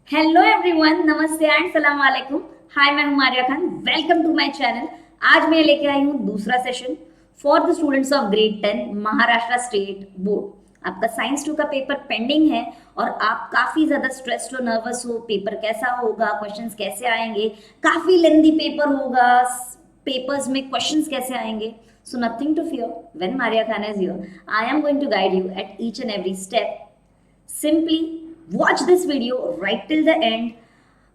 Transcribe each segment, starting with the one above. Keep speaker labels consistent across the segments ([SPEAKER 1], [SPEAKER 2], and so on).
[SPEAKER 1] Hello everyone, नमस्ते and सलाम वालेकुम। हाय, मैं हूं Maria Khan. Welcome to my channel. आज मैं लेके आई हूं दूसरा session for the students of grade 10 Maharashtra state board. आपका साइंस 2 का पेपर पेंडिंग है और आप काफी ज्यादा स्ट्रेस्ड हो, नर्वस हो। पेपर कैसा होगा, क्वेश्चंस कैसे आएंगे, काफी लेंदी पेपर होगा, पेपर्स में क्वेश्चंस कैसे आएंगे। So nothing to fear, when Maria Khan is here I am going to guide you at each and every step. Simply watch this video right till the end.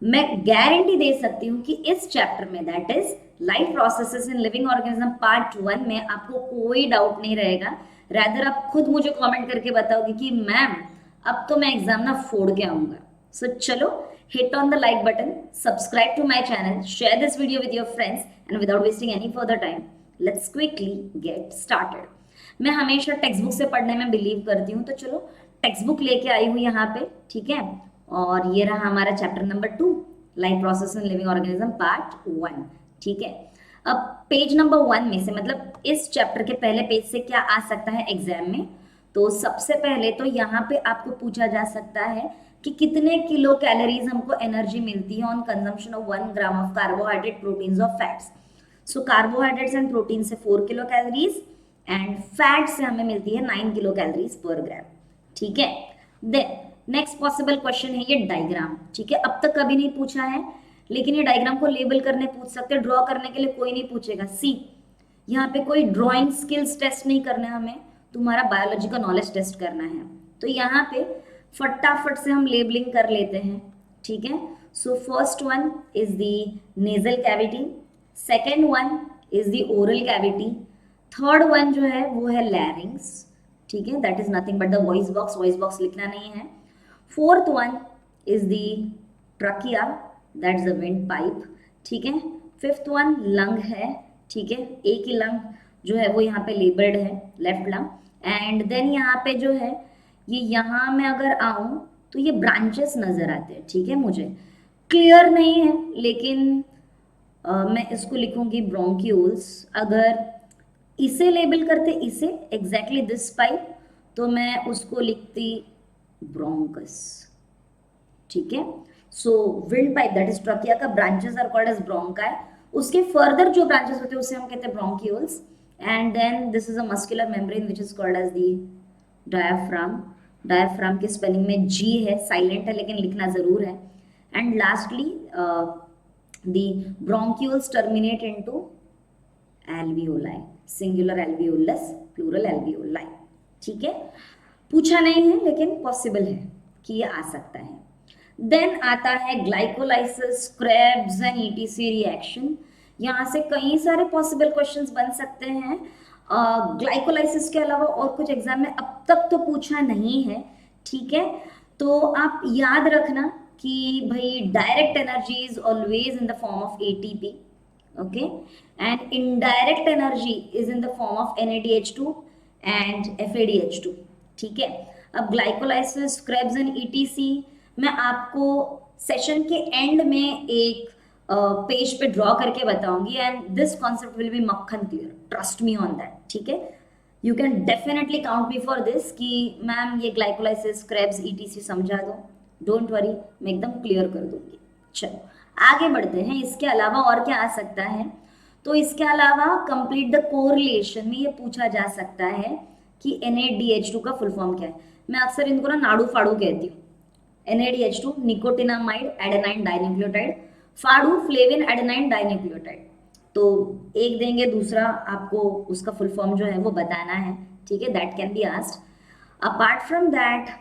[SPEAKER 1] मैं guarantee दे सकती हूँ कि इस चैप्टर में, that is life processes in living organism part 1 में, आपको कोई डाउट नहीं रहेगा। रैदर आप खुद मुझे कमेंट करके बताओगे कि मैम अब तो मैं एग्जाम ना फोड़ के आऊंगा। सो चलो, hit on the like button, subscribe to my channel, share this video with your friends, and without wasting any further time, let's quickly get started. मैं हमेशा टेक्स्ट बुक से पढ़ने में बिलीव करती हूँ, तो चलो टेक्स्ट बुक लेके आई हूँ यहाँ पे, ठीक है। और ये रहा हमारा chapter number 2, life process in living organism part 1, ठीक है। अब पेज नंबर 1 में से, मतलब इस चैप्टर के पहले पेज से क्या आ सकता है एग्जाम में, तो सबसे पहले तो यहाँ पे आपको पूछा जा सकता है कि कितने किलो कैलोरीज हमको एनर्जी मिलती है on consumption of 1 gram of carbohydrate, proteins और fats. So carbohydrates and protein से 4 किलो कैलोरीज एंड फैट से हमें मिलती है 9 किलो कैलोरीज पर ग्राम, ठीक है। देन नेक्स्ट पॉसिबल क्वेश्चन है ये डायग्राम, ठीक है। अब तक कभी नहीं पूछा है, लेकिन ये डायग्राम को लेबल करने पूछ सकते हैं, ड्रॉ करने के लिए कोई नहीं पूछेगा। सी, यहाँ पे कोई ड्राइंग स्किल्स टेस्ट नहीं करना है हमें, तुम्हारा बायोलॉजी का नॉलेज टेस्ट करना है। तो यहाँ पे फटाफट से हम लेबलिंग कर लेते हैं, ठीक है। So first one is the nasal cavity, second one is the oral cavity, third one जो है वो है लैरिंग्स, ठीक है, that is nothing but the voice box. Voice box लिखना नहीं है। Fourth one is the trachea, that is the wind pipe, ठीक है। फिफ्थ वन लंग है, ठीक है, एक ही लंग जो है वो यहाँ पे लेबल्ड है, लेफ्ट लंग। एंड देन यहाँ पे जो है ये, यहाँ में अगर आऊं तो ये ब्रांचेस नजर आते हैं, ठीक है। मुझे क्लियर नहीं है, लेकिन मैं इसको लिखूंगी ब्रोंक्यूल्स। अगर इसे लेबल करते, इसे एग्जैक्टली दिस पाइप, तो मैं उसको लिखती ब्रोंकस, ठीक है। So wind pipe that is trachea का branches are called as bronchi. उसके फर्दर जो ब्रांचेस होते हैं उसे हम कहते हैं bronchioles. And then this is a muscular membrane which is called as the diaphragm. Diaphragm की स्पेलिंग में जी है, साइलेंट है लेकिन लिखना जरूर है। And lastly the bronchioles terminate into alveoli, singular alveolus, plural alveoli, ठीक है। पूछा नहीं है लेकिन पॉसिबल है कि ये आ सकता है। देन आता है glycolysis, Krebs and etc reaction. यहाँ से कई सारे पॉसिबल क्वेश्चंस बन सकते हैं। ग्लाइकोलाइसिस के अलावा और कुछ एग्जाम में अब तक तो पूछा नहीं है, ठीक है। तो आप याद रखना कि भाई direct energy is always in the form of ATP, okay, and indirect energy is in the form of NADH2 and FADH2, ठीक है। अब ग्लाइकोलाइसिस, क्रेब्स एंड ईटीसी मैं आपको सेशन के एंड में एक पेज पे ड्रॉ करके बताऊंगी, and this concept will be मक्खन clear, trust me on that, ठीक है। You can definitely count me for this कि मैम ये ग्लाइकोलाइसिस, क्रेब्स, ईटीसी समझा दो। डोंट वरी, मैं एकदम क्लियर कर दूंगी। चलो आगे बढ़ते हैं। इसके अलावा और क्या आ सकता है, तो इसके अलावा कंप्लीट द कोरिलेशन में ये पूछा जा सकता है कि NADH2 का फुल फॉर्म क्या है। मैं अक्सर इनको ना नाड़ू फाड़ू कहती हूँ। NADH2 निकोटिनामाइड एडेनाइन डाइन्यूक्लियोटाइड, फाड़ू फ्लेविन एडेनाइन डाइन्यूक्लियोटाइड। तो एक देंगे, दूसरा आपको उसका फुल फॉर्म जो है वो बताना है, ठीक है। That can be asked. Apart from that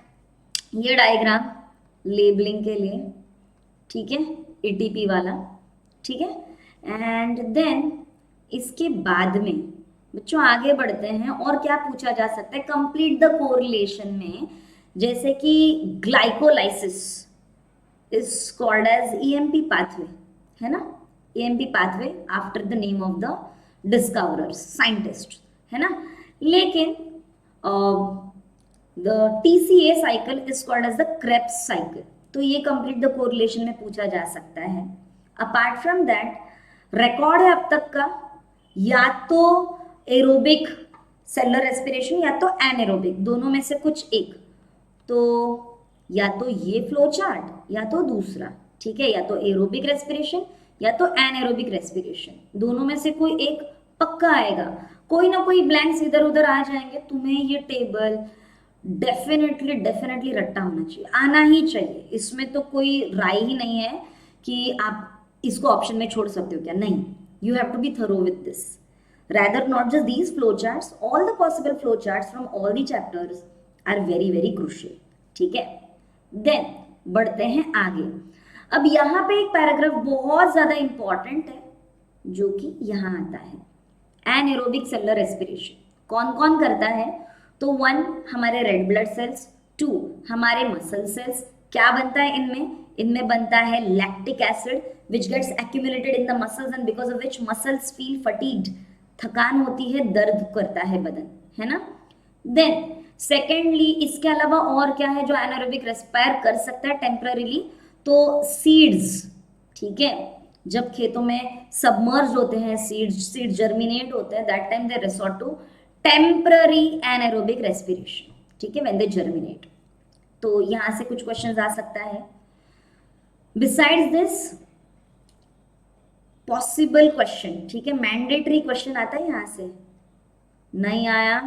[SPEAKER 1] ये डायग्राम लेबलिंग के लिए, ठीक है, एटीपी वाला, ठीक है। एंड देन इसके बाद में बच्चों आगे बढ़ते हैं। और क्या पूछा जा सकता है कंप्लीट द कोरिलेशन में, जैसे कि glycolysis is called as EMP pathway, है ना। EMP pathway after the name of the discoverers, scientist, है ना। लेकिन the TCA cycle is called as the Krebs cycle, तो ये कंप्लीट द कोरिलेशन में पूछा जा सकता है। अपार्ट फ्रॉम दैट रिकॉर्ड है अब तक का, या तो एरोबिक सेलुलर रेस्पिरेशन या तो एनएरोबिक, दोनों में से कुछ एक। तो या तो ये फ्लो चार्ट या तो दूसरा, ठीक है, या तो एरोबिक रेस्पिरेशन या तो एनएरोबिक रेस्पिरेशन, दोनों में से कोई एक पक्का आएगा। कोई ना कोई ब्लैंक्स इधर उधर आ जाएंगे, तुम्हें ये टेबल डेफिनेटली डेफिनेटली रट्टा होना चाहिए, आना ही चाहिए, इसमें तो कोई राय ही नहीं है कि आप इसको ऑप्शन में छोड़ सकते हो क्या, नहीं, you have to be thorough with this. Rather, not just these flowcharts, all the possible flowcharts from all the chapters are very very crucial. ठीक है, देन बढ़ते हैं आगे। अब यहाँ पे एक पैराग्राफ बहुत ज्यादा इंपॉर्टेंट है जो कि यहाँ आता है, एनएरोबिक सेलुलर रेस्पिरेशन कौन कौन करता है? तो 1 हमारे रेड ब्लड सेल्स, 2 हमारे मसल सेल्स, क्या बनता है इनमें? इनमें बनता है lactic acid which gets accumulated in the muscles and because of which muscles feel fatigued, थकान होती है, दर्द करता है बदन, है ना। देन सेकेंडली इसके अलावा और क्या है जो एनारोबिक रेस्पायर कर सकता है टेम्पररीली? तो सीड्स, ठीक है, जब खेतों में सबमर्ज होते हैं सीड्स जर्मिनेट होते हैं, that time they resort to temporary anaerobic respiration, ठीक है, व्हेन दे जर्मिनेट। तो यहां से कुछ क्वेश्चंस आ सकता है। बिसाइड्स दिस पॉसिबल क्वेश्चन, ठीक है, मैंडेटरी क्वेश्चन आता है यहां से, नहीं आया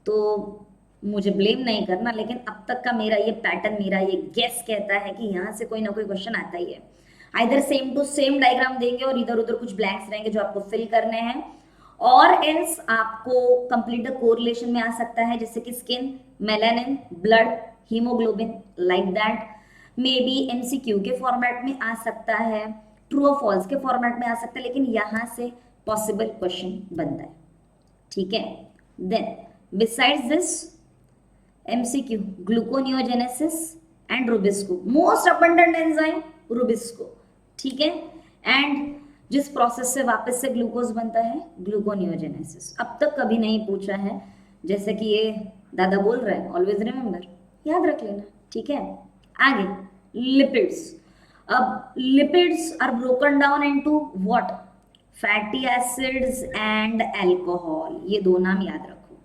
[SPEAKER 1] तो मुझे ब्लेम नहीं करना, लेकिन अब तक का मेरा ये पैटर्न, मेरा ये गेस कहता है कि यहाँ से कोई ना कोई क्वेश्चन आता ही है। Either same to same diagram देंगे और इधर उधर कुछ ब्लैंक्स रहेंगे जो आपको फिल करने हैं, और एल्स आपको कंप्लीट द कोरिलेशन में आ सकता है, जैसे कि skin, melanin, blood, haemoglobin, like that. May be MCQ के फॉर्मेट में आ सकता है, ट्रू और फॉल्स के फॉर्मेट में आ सकता है, लेकिन यहाँ से पॉसिबल क्वेश्चन बनता है, ठीक है। Then besides this MCQ, gluconeogenesis and rubisco, most abundant enzyme rubisco, ठीक है, एंड जिस प्रोसेस से वापस से ग्लूकोज बनता है ग्लूकोनियोजेनेसिस। अब तक कभी नहीं पूछा है, जैसे कि ये दादा बोल रहे हैं, ऑलवेज रिमेंबर, याद रख लेना, ठीक है। आगे लिपिड्स, अब lipids are broken down into what? Fatty acids and alcohol, ये दो नाम याद रखो।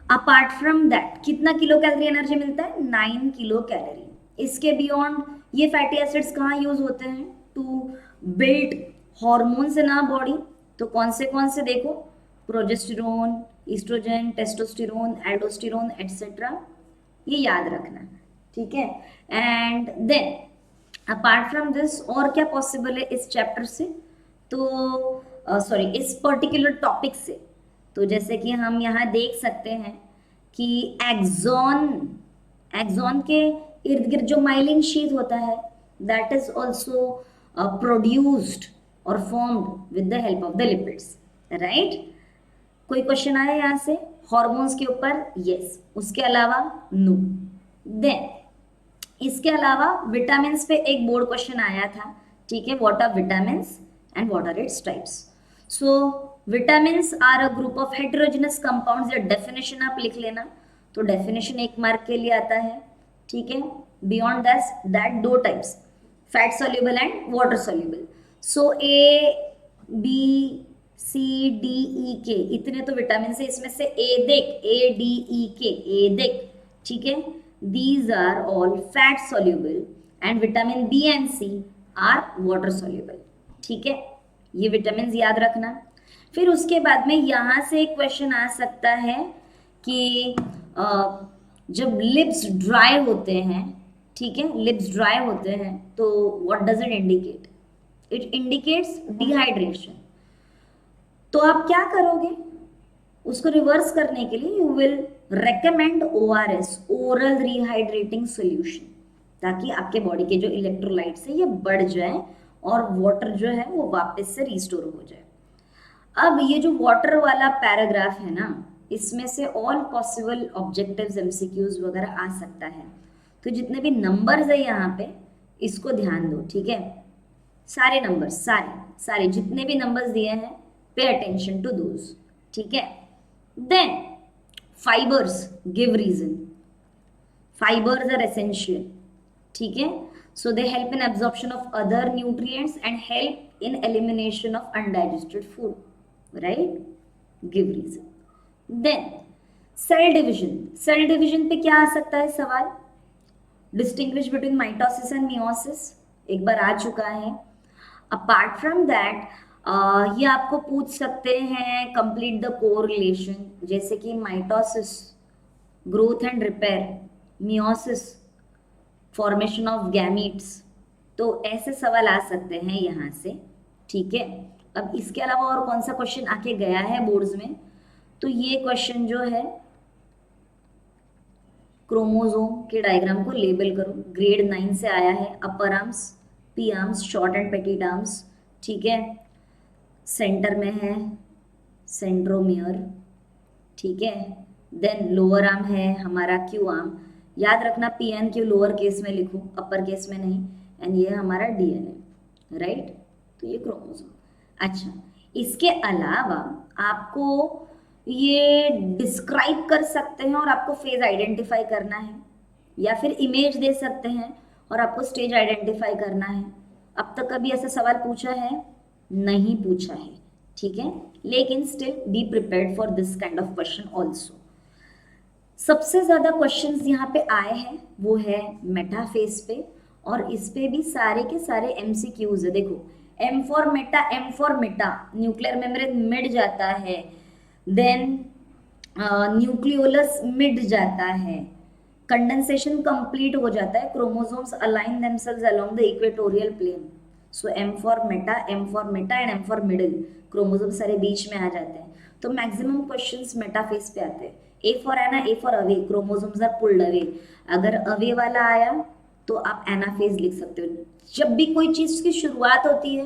[SPEAKER 1] अपार्ट फ्रॉम दैट कितना किलो कैलोरी एनर्जी मिलता है? 9 किलो कैलोरी। इसके बियॉन्ड ये फैटी एसिड्स कहाँ यूज होते हैं? To build hormones in our body. तो कौन से देखो, progesterone, estrogen, testosterone, aldosterone etcetera, ये याद रखना, ठीक है। And then apart from this और क्या पॉसिबल है इस चैप्टर से? तो सॉरी इस पर्टिकुलर टॉपिक से, तो जैसे कि हम यहाँ देख सकते हैं कि एक्सॉन के इर्द गिर्द जो माइलिन शीथ होता है, दैट इज ऑल्सो प्रोड्यूस्ड और formed with the help of the lipids, right. कोई क्वेश्चन आया यहाँ से हॉर्मोन्स के ऊपर? यस। उसके अलावा नो। देन इसके अलावा विटामिन्स पे एक बोर्ड क्वेश्चन आया था, ठीक है, what are vitamins and what are its types. So vitamins are a group of heterogeneous compounds, या डेफिनेशन आप लिख लेना, तो डेफिनेशन 1 मार्क के लिए आता है, ठीक है। Beyond that 2 types, fat soluble and water soluble. So A B C D E K, इतने तो विटामिन है, इसमें से ए देख, ए डी ई के, ए देख, ठीक है, these are all fat soluble and vitamin B and C are water soluble, ठीक है, ये विटामिन याद रखना। फिर उसके बाद में यहाँ से एक क्वेश्चन आ सकता है कि जब लिप्स ड्राई होते हैं, ठीक है, लिप्स ड्राई होते हैं, तो what does it indicate? It indicates dehydration. तो आप क्या करोगे उसको रिवर्स करने के लिए? You will recommend ORS, oral rehydrating solution, ताकि आपके बॉडी के जो इलेक्ट्रोलाइट्स है ये बढ़ जाए और वाटर जो है वो वापस से रिस्टोर हो जाए। अब ये जो वाटर वाला पैराग्राफ है ना, इसमें से ऑल पॉसिबल ऑब्जेक्टिव्स MCQs वगैरह आ सकता है। तो जितने भी नंबर्स है यहाँ पे इसको ध्यान दो, ठीक है, सारे नंबर्स, सारे जितने भी नंबर्स दिए हैं, पे अटेंशन टू दोज, ठीक है। Then fibers give reason, fibers are essential, ठीक है, so they help in absorption of other nutrients and help in elimination of undigested food, right, give reason. Then cell division पे क्या आ सकता है सवाल? Distinguish between mitosis and meiosis एक बार आ चुका है। अपार्ट फ्रॉम दैट ये आपको पूछ सकते हैं कंप्लीट द कोरिलेशन, जैसे कि mitosis growth and repair, meiosis formation of gametes, तो ऐसे सवाल आ सकते हैं यहाँ से। ठीक है, अब इसके अलावा और कौन सा क्वेश्चन आके गया है बोर्ड्स में, तो ये क्वेश्चन जो है क्रोमोसोम के डायग्राम को लेबल करो, ग्रेड 9 से आया है। अपर arms, P arms, short and petit arms, ठीक है। सेंटर में है सेंट्रोमियर, ठीक है। देन लोअर आर्म है हमारा क्यू आर्म, याद रखना P N Q lower case में लिखो, अपर केस में नहीं। एंड ये हमारा डीएनए, राइट। तो ये क्रोमोसोम। अच्छा, इसके अलावा आपको ये डिस्क्राइब कर सकते हैं और आपको फेज आइडेंटिफाई करना है, या फिर इमेज दे सकते हैं और आपको स्टेज आइडेंटिफाई करना है। अब तक कभी ऐसा सवाल पूछा है? नहीं पूछा है, ठीक है। लेकिन still be prepared for this kind of question also. सबसे ज्यादा क्वेश्चंस यहाँ पे आए हैं वो है मेटाफेज पे, और इस पे भी सारे के सारे एमसीक्यूज है। देखो, M for meta, nuclear membrane मिड जाता है, देन न्यूक्लियोलस मिड जाता है, कंडेंसेशन कंप्लीट हो जाता है, chromosomes align themselves along the equatorial plane. So M for meta and M for middle, chromosome सारे बीच में आ जाते हैं। तो मैक्सिमम क्वेश्चंस मेटाफेज पे आते हैं। A for ana, A for away, chromosomes are pulled away. अगर अवे वाला आया तो आप एनाफेज लिख सकते हो। जब भी कोई चीज की शुरुआत होती है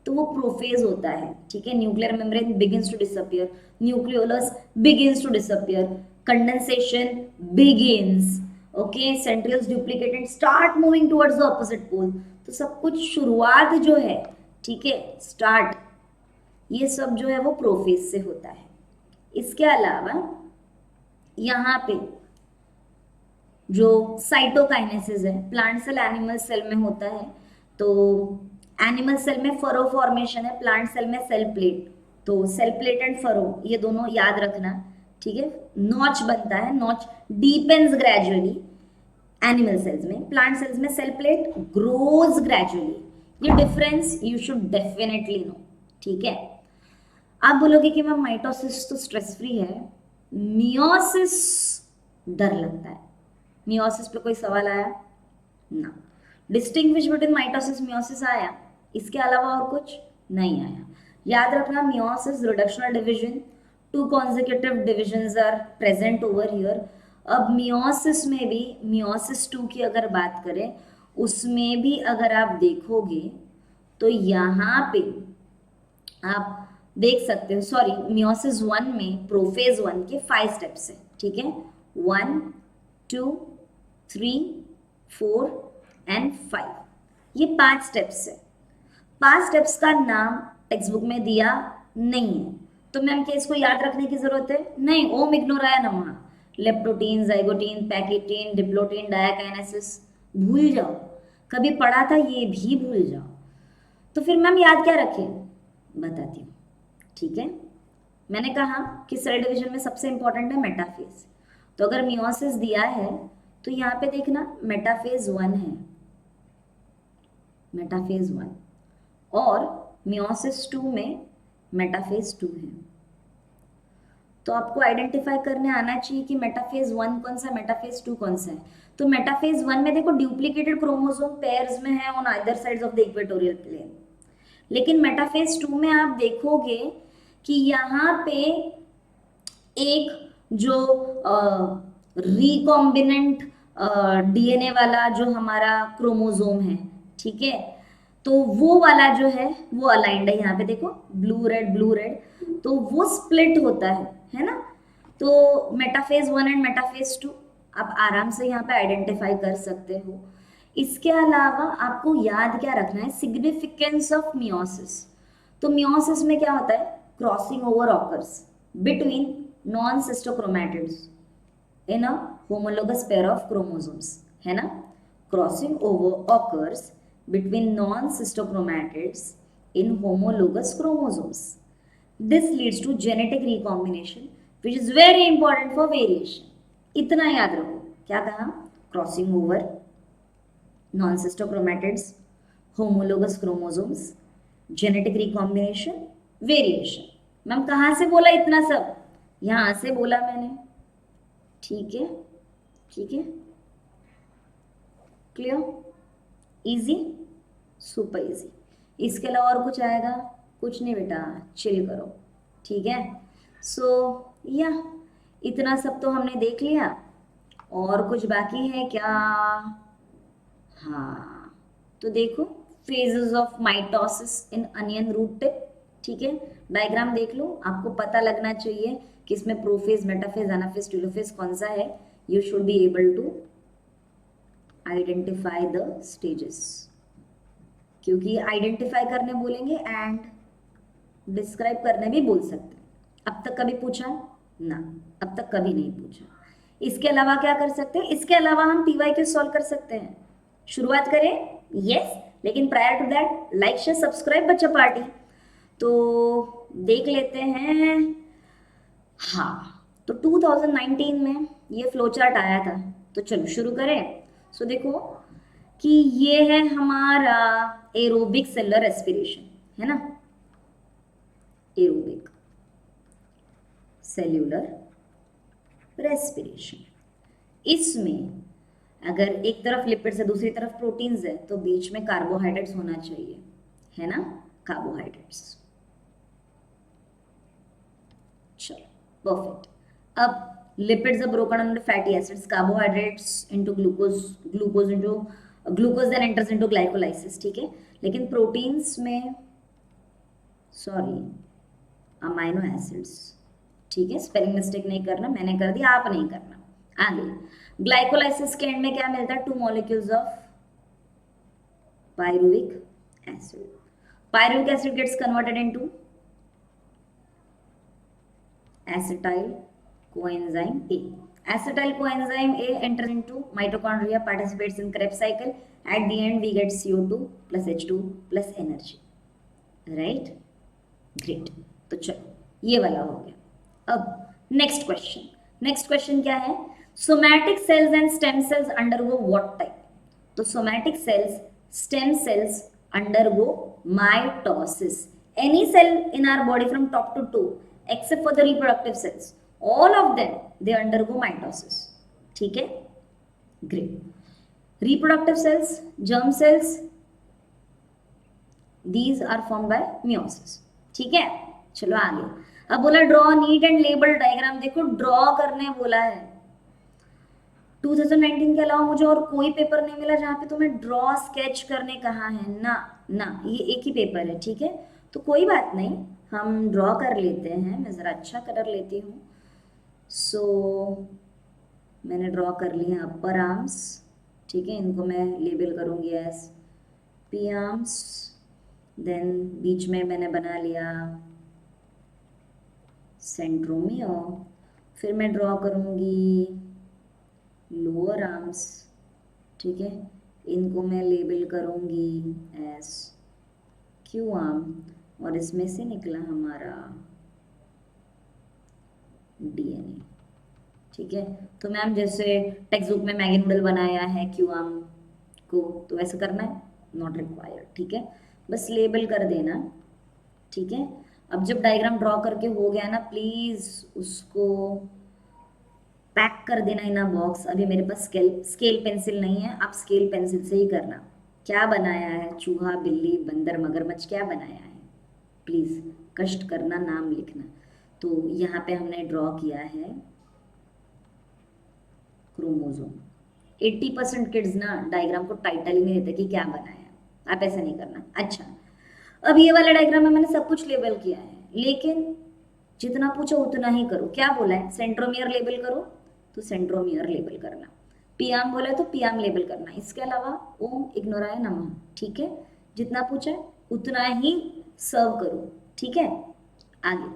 [SPEAKER 1] तो वो प्रोफेज होता है, ठीक है। Nuclear membrane begins to disappear, nucleolus begins to disappear, condensation begins, okay, centrioles duplicate and start moving towards the opposite pole. तो सब कुछ शुरुआत जो है, ठीक है, स्टार्ट, ये सब जो है वो प्रोफेज से होता है। इसके अलावा यहाँ पे जो साइटोकाइनेसिस है, प्लांट सेल एनिमल सेल में होता है। तो एनिमल सेल में फरो फॉर्मेशन है, प्लांट सेल में सेल प्लेट। तो सेल प्लेट एंड फरो ये दोनों याद रखना, ठीक है। नॉच बनता है, notch deepens gradually animal cells में, प्लांट सेल्स में सेल प्लेट ग्रोज ग्रेजुअली। ये difference you should definitely know, ठीक है। आप बोलोगे कि मैम माइटोसिस तो स्ट्रेस फ्री है, मियोसिस डर लगता है। मियोसिस पे कोई सवाल आया ना? डिस्टिंग्विश बिटवीन माइटोसिस मियोसिस आया, इसके अलावा और कुछ नहीं आया। याद रखना, meiosis reductional division, 2 consecutive divisions are present over here. अब मियोसिस में भी, मियोसिस 2 की अगर बात करें, उसमें भी अगर आप देखोगे तो यहाँ पे आप देख सकते हो, सॉरी, मियोसिस 1 में प्रोफेज 1 के 5 स्टेप्स है, ठीक है। 1, 2, 3, 4 एंड 5, ये 5 स्टेप्स है। 5 स्टेप्स का नाम टेक्स्ट बुक में दिया नहीं है, तो मैम क्या इसको याद रखने की जरूरत है? नहीं, ओम इग्नोराया नमः, लेप्टोटीन, जाइगोटीन, पैकेटीन, डिप्लोटीन, डायाकाइनेसिस भूल जाओ, कभी पढ़ा था ये भी भूल जाओ। तो फिर मैम याद क्या रखें? बताती हूँ, ठीक है। मैंने कहा कि सेल डिवीजन में सबसे इंपॉर्टेंट है मेटाफेज। तो अगर मियोसिस दिया है तो यहाँ पे देखना मेटाफेज 1 है, मेटाफेज 1, और मियोसिस 2 में मेटाफेज 2 है। तो आपको आइडेंटिफाई करने आना चाहिए कि मेटाफेज 1 कौन सा, मेटाफेज 2 कौन सा है। तो मेटाफेज 1 में देखो डुप्लीकेटेड क्रोमोसोम पेयर्स में है on either sides of the equatorial plane. लेकिन मेटाफेज 2 में आप देखोगे कि यहाँ पे एक जो रिकॉम्बिनेंट डीएनए वाला जो हमारा क्रोमोसोम है, ठीक है, तो वो वाला जो है वो अलाइंड है। यहाँ पे देखो ब्लू रेड, तो वो स्प्लिट होता है ना। तो मेटाफेज 1 एंड मेटाफेज 2 आप आराम से यहाँ पे आइडेंटिफाई कर सकते हो। इसके अलावा आपको याद क्या रखना है, सिग्निफिकेंस ऑफ मियोसिस। तो मियोसिस में क्या होता है, crossing over occurs between non sister chromatids in a homologous pair of chromosomes, है ना। Crossing over occurs between non-cystochromatids in homologous chromosomes. This leads to genetic recombination, which is very important for variation. इतना याद रखो, क्या कहा, crossing over non sister chromatids, homologous chromosomes, genetic recombination, variation. Ma'am कहाँ से बोला इतना सब? यहाँ से बोला मैंने, ठीक है, ठीक है, क्लियर, इजी, सुपर इजी। इसके अलावा और कुछ आएगा? कुछ नहीं बेटा, चिल करो, ठीक है। सो या इतना सब तो हमने देख लिया, और कुछ बाकी है क्या? हाँ, तो देखो, phases of mitosis in onion root tip, ठीक है। डायग्राम देख लो, आपको पता लगना चाहिए कि इसमें प्रोफेज, मेटाफेज, एनाफेज, टेलोफेज कौन सा है। You should be able to identify the stages, क्योंकि आइडेंटिफाई करने बोलेंगे एंड डिस्क्राइब करने भी बोल सकते हैं। अब तक कभी पूछा ना? अब तक कभी नहीं पूछा। इसके अलावा क्या कर सकते हैं? इसके अलावा हम पीवाईक्यू सॉल्व कर सकते हैं। शुरुआत करें? यस, लेकिन prior to that like share subscribe बच्चा पार्टी। तो देख लेते हैं। हाँ, तो 2019 में ये फ्लो चार्ट आया था, तो चलो शुरू करें। सो देखो कि ये है हमारा एरोबिक सेलुलर रेस्पिरेशन, है ना, एरोबिक सेल्यूलर रेस्पिरेशन। इसमें अगर एक तरफ लिपिड्स है, दूसरी तरफ प्रोटीन्स है, तो बीच में कार्बोहाइड्रेट्स होना चाहिए, है ना, कार्बोहाइड्रेट्स। चलो परफेक्ट। अब lipids are broken into fatty acids, carbohydrates into glucose, glucose into glucose then enters into glycolysis, ठीक है। लेकिन प्रोटीन्स में सॉरी अमाइनो एसिड्स, ठीक है, स्पेलिंग मिस्टेक नहीं करना, मैंने कर दिया, आप नहीं करना। आगे ग्लाइकोलाइसिस के एंड में क्या मिलता है? 2 molecules of pyruvic acid. Pyruvic acid gets converted into acetyl coenzyme A. Acetyl coenzyme A enters into mitochondria, participates in Krebs cycle. At the end we get CO2 plus H2 plus energy. Right? Great. तो चलो ये वाला हो गया। अब next question, next question क्या है? Somatic cells and stem cells undergo what type? तो somatic cells, stem cells undergo mitosis. Any cell in our body from top to toe, except for the reproductive cells, all of them they undergo mitosis. ठीक है, great. Reproductive cells, germ cells, these are formed by meiosis. ठीक है, चलो आगे। अब बोला draw neat and label diagram. देखो draw करने बोला है। 2019 के अलावा मुझे और कोई पेपर नहीं मिला जहाँ पे तुम्हें ड्रॉ स्केच करने कहा है ना, ना, ये एक ही पेपर है, ठीक है। तो कोई बात नहीं, हम ड्रॉ कर लेते हैं, मैं ज़रा अच्छा कलर लेती हूँ। सो मैंने ड्रॉ कर लिया अपर आर्म्स, ठीक है, इनको मैं लेबल करूँगी एज पी आर्म्स। देन बीच में मैंने बना लिया सेंट्रोमियर। फिर मैं ड्रॉ करूँगी लोअर आर्म्स, ठीक है, इनको मैं लेबल करूँगी एस क्यू आर्म, और इसमें से निकला हमारा डीएनए, ठीक है। तो मैम जैसे टेक्स्ट बुक में मैगी नूडल बनाया है क्यू आर्म को, तो वैसे करना है? नॉट रिक्वायर्ड, ठीक है, बस लेबल कर देना, ठीक है। अब जब डायग्राम ड्रॉ करके हो गया ना, प्लीज़ उसको पैक कर देना इन अ बॉक्स। अभी मेरे पास स्केल पेंसिल नहीं है, आप स्केल पेंसिल से ही करना। क्या बनाया है? चूहा, बिल्ली, बंदर, मगरमच्छ, क्या बनाया है? प्लीज़ कष्ट करना, नाम लिखना। तो यहाँ पे हमने ड्रॉ किया है क्रोमोजोम। 80% किड्स ना डायग्राम को टाइटल ही नहीं देते कि क्या बनाया, आप ऐसा नहीं करना। अच्छा, अब ये वाला डायग्राम में मैंने सब कुछ लेबल किया है, लेकिन जितना पूछा उतना ही करो। क्या बोला है? सेंट्रोमियर लेबल करो, तो सेंट्रोमियर लेबल करना। पियाम बोला है तो पियाम लेबल करना। इसके अलावा ओम इग्नोराय नमः, ठीक है, जितना पूछा है उतना ही सर्व करो, ठीक है। आगे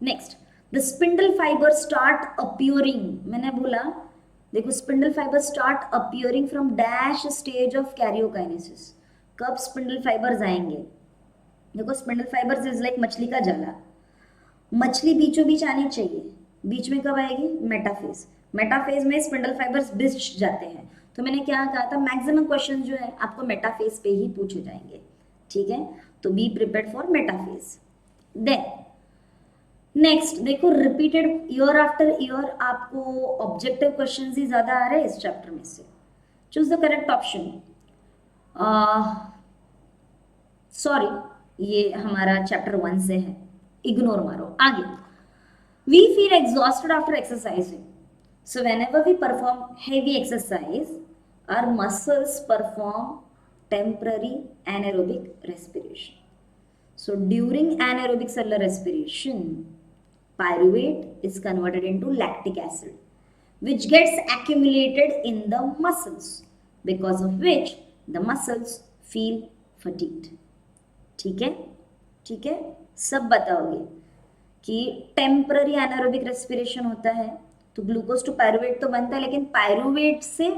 [SPEAKER 1] next, the spindle fibre start appearing. मैंने बोला देखो, spindle fibre start appearing from dash stage of karyokinesis. कब स्पिंडल फाइबर्स आएंगे? देखो, स्पिंडल फाइबर्स इज लाइक मछली का जाला। मछली बीचों बीच आनी चाहिए, बीच में कब आएगी? मेटाफेज। मेटाफेज में स्पिंडल फाइबर्स बिछ जाते हैं, तो मैंने क्या कहा था, मैक्सिमम क्वेश्चन जो है आपको मेटाफेज पे ही पूछे जाएंगे, ठीक है। तो be prepared for metaphase. Then next देखो, रिपीटेड ईयर आफ्टर ईयर आपको ऑब्जेक्टिव क्वेश्चंस ही ज्यादा आ रहे हैं इस चैप्टर में से। Choose the correct option. Sorry, ये हमारा चैप्टर 1 से है, इग्नोर मारो। आगे, we feel exhausted after exercising, so whenever we perform heavy exercise, our muscles perform temporary anaerobic respiration. So during anaerobic cellular respiration, pyruvate is converted into lactic acid, which gets accumulated in the muscles, because of which the muscles feel fatigued. ठीक है, ठीक है, सब बताओगे कि temporary anaerobic respiration होता है तो ग्लूकोज टू पायरुवेट तो बनता है, लेकिन पायरुवेट से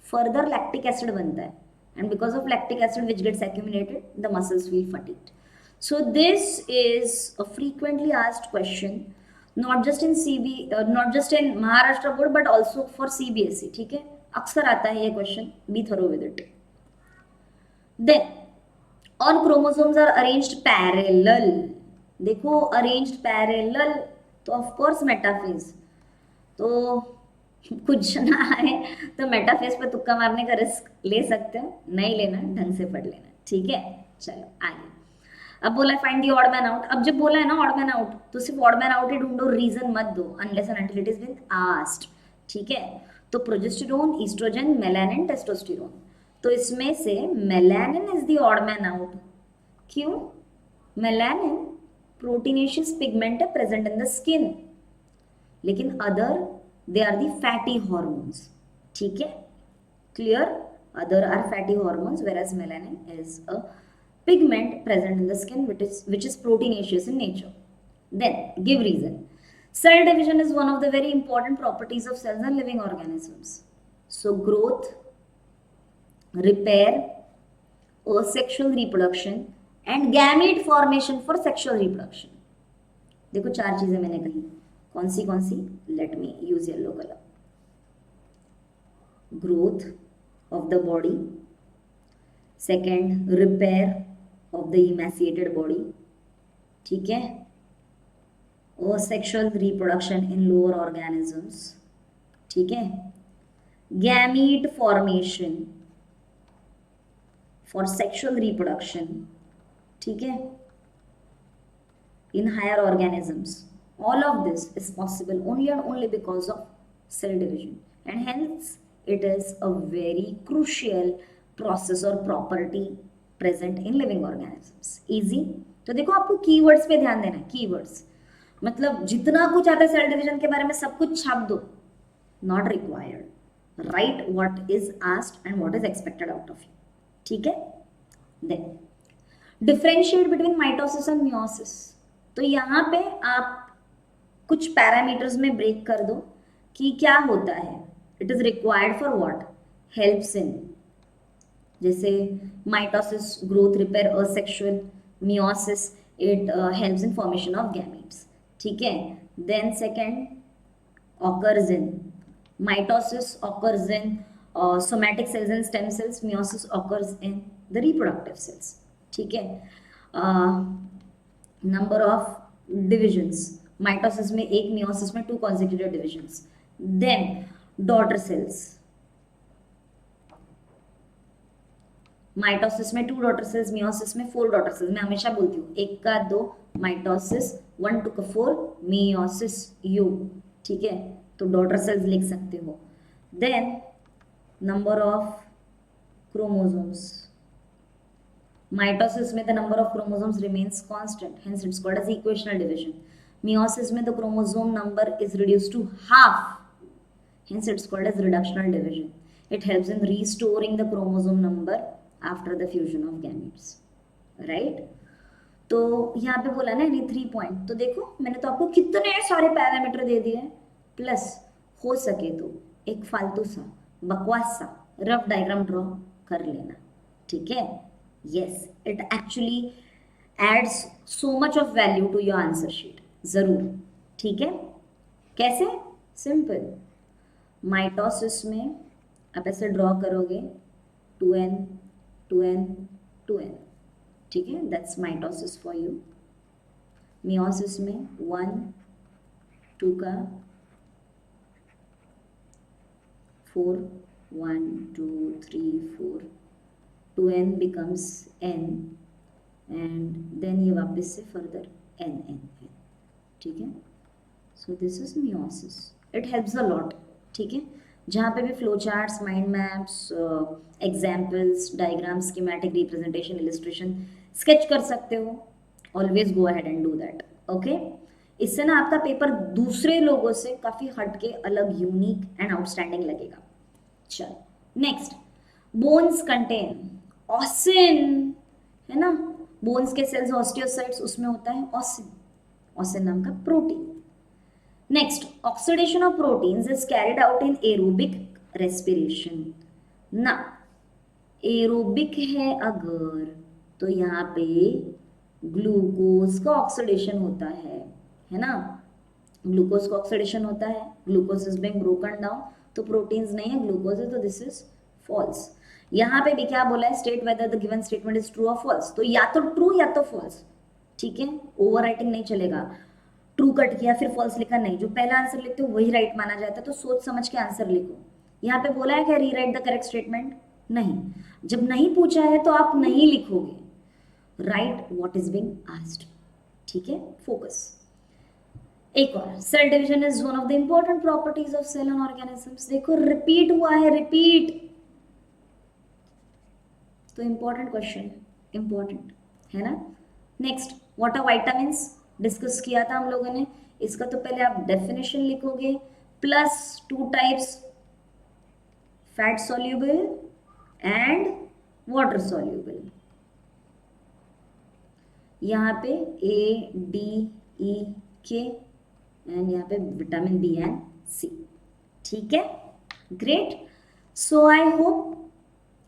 [SPEAKER 1] फर्दर लैक्टिक एसिड बनता है, and because of lactic acid which gets accumulated the muscles feel fatigued. So this is a frequently asked question, not just in Maharashtra board but also for CBSE. ठीक है, अक्सर आता है ये question, be thorough with it. Then on chromosomes are arranged parallel. देखो arranged parallel तो of course metaphase, तो कुछ ना आए तो मेटाफेज पर तुक्का मारने का रिस्क ले सकते हो, नहीं लेना, ढंग से पढ़ लेना. ठीक है, चलो आगे. अब बोला find the odd man out. अब जब बोला है ना ऑड मैन आउट, तो सिर्फ ऑड मैन आउट ही ढूंढो, रीजन मत दो unless and until it is been asked. ठीक है, तो प्रोजेस्टेरोन, ईस्ट्रोजन, मेलानिन, टेस्टोस्टेरोन. तो इसमें से melanin is the odd man out. क्यों? मेलानिन प्रोटीनेशियस पिगमेंट है प्रेजेंट इन द स्किन, लेकिन other they are the fatty hormones. ठीक है, clear? Other are fatty hormones whereas melanin is a pigment present in the skin which is proteinaceous in nature. Then give reason. Cell division is one of the very important properties of cells and living organisms. So growth, repair, asexual reproduction and gamete formation for sexual reproduction. देखो 4 चीजें मैंने कही, कौन सी? Let me use yellow colour. Growth of the body, second repair of the emaciated body. ठीक है, और sexual reproduction in lower organisms. ठीक है, gamete formation for sexual reproduction. ठीक है, in higher organisms. All of this is possible only and only because of cell division, and hence it is a very crucial process or property present in living organisms. Easy? तो देखो आपको keywords पे ध्यान देना है. keywords मतलब जितना कुछ आता है सेल डिविजन के बारे में सब कुछ छाप दो, not required. Write what is asked and what is expected out of you. ठीक है, then differentiate between mitosis and meiosis. तो यहाँ पे आप कुछ पैरामीटर्स में ब्रेक कर दो कि क्या होता है. It is required for what? Helps in, जैसे mitosis growth, repair, asexual. Meiosis it helps in formation of gametes. ठीक है, then second occurs in mitosis, occurs in somatic cells and stem cells. Meiosis occurs in the reproductive cells. ठीक है, number of divisions, mitosis में 1, meiosis में 2 consecutive divisions. Then daughter cells, mitosis में 2 daughter cells, meiosis में 4 daughter cells. मैं हमेशा बोलती हूँ 1 का 2 माइटोसिस, 1 2 का 4 मियोसिस यू. ठीक है, तो डॉटर सेल्स लिख सकते हो. Then number of chromosomes, mitosis में the number of chromosomes remains constant, hence it's called as equational division. Meiosis में the chromosome number is reduced to half, hence it's called as reductional division. It helps in restoring the chromosome number after the fusion of gametes, right? तो यहाँ पे बोला ना any 3 point, तो देखो मैंने तो आपको कितने सारे पैरामीटर दे दिए, प्लस हो सके तो एक फालतू सा बकवास सा रफ डायग्राम ड्रॉ कर लेना. ठीक है, yes, it actually adds so much of value to your answer sheet. जरूर. ठीक है, कैसे? सिंपल. माइटोसिस में आप ऐसे ड्रॉ करोगे 2n 2n 2n, ठीक है, that's mitosis for you. Meiosis में 1 2 का 4 1 2 3 4 2n becomes n and then ये वापस से फर्दर n n n, ठीक है। सो this is meiosis, it helps a lot, ठीक है। जहाँ पे भी flow charts, mind maps, examples, diagram, schematic representation, illustration sketch कर सकते हो, always go ahead and do that, okay. इससे ना आपका पेपर दूसरे लोगों से काफ़ी हटके, अलग, यूनिक एंड आउटस्टैंडिंग लगेगा। चल नेक्स्ट, बोन्स कंटेन ऑसिन, है ना। बोन्स के सेल्स ऑस्टियोसाइट्स, उसमें होता है ऑसिन, ऑसिन नाम का protein. Next, oxidation of proteins is carried out in aerobic respiration ना। एरोबिक है अगर, तो यहाँ पे ग्लूकोज का ऑक्सीडेशन होता है ना। ग्लूकोज का ऑक्सीडेशन होता है, glucose is being broken down, तो प्रोटीन्स नहीं है, ग्लूकोज है, तो दिस इज फॉल्स। यहाँ पे भी क्या बोला है, state whether the given statement is true और फॉल्स, तो या तो ट्रू या तो फॉल्स, ठीक है। ओवर राइटिंग नहीं चलेगा, ट्रू कट किया फिर फॉल्स लिखा नहीं, जो पहला आंसर लिखते हो वही राइट माना जाता है, तो सोच समझ के आंसर लिखो। यहाँ पे बोला है क्या रीराइट द करेक्ट स्टेटमेंट, नहीं। जब नहीं पूछा है तो आप नहीं लिखोगे, write what is being asked, ठीक है, फोकस। एक और, cell division is one of the important properties of cell and organisms, देखो रिपीट हुआ है, रिपीट, तो इंपॉर्टेंट क्वेश्चन, इंपॉर्टेंट है ना। Next, what are vitamins, discuss किया था हम लोगों ने, इसका तो पहले आप डेफिनेशन लिखोगे, plus 2 types, fat soluble and water soluble. यहाँ पे ए डी ई के एंड यहाँ पे विटामिन बी एंड सी, ठीक है, ग्रेट। सो आई होप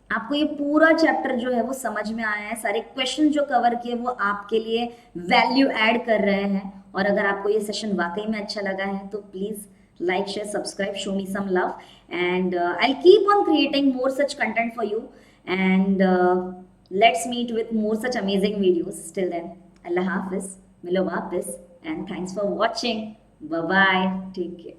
[SPEAKER 1] आपको ये पूरा चैप्टर जो है वो समझ में आया है, सारे क्वेश्चन जो कवर किए वो आपके लिए वैल्यू ऐड कर रहे हैं। और अगर आपको ये सेशन वाकई में अच्छा लगा है तो please like, share, subscribe, show me some love, and I keep on creating more such content for you, and let's meet with more such amazing videos. Till then, अल्लाह हाफिज, मिलो वापस, and thanks for watching, bye bye, take care.